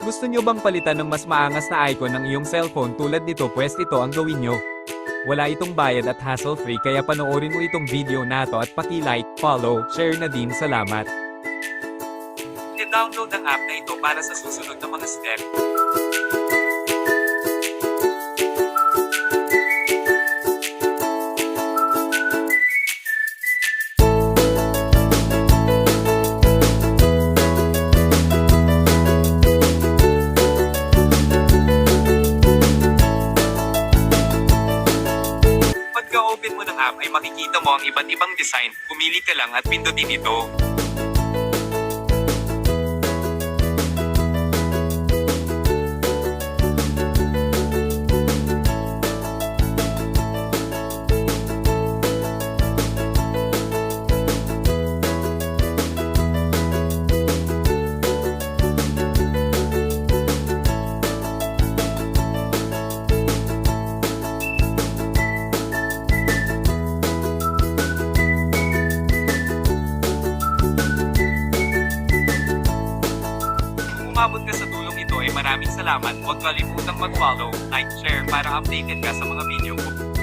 Gusto nyo bang palitan ng mas maangas na icon ng iyong cellphone tulad nito? Pwes ito ang gawin nyo. Wala itong bayad at hassle-free kaya panoorin mo itong video na to at paki-like, follow, share na din. Salamat. I-download ang app na ito para sa susunod na mga step. Pagka-open mo ng app ay makikita mo ang iba't ibang design. Pumili ka lang at pindutin ito. Umabot ka sa tulong ito ay maraming salamat. Huwag kalimutang mag-follow, like, share para updated ka sa mga video ko.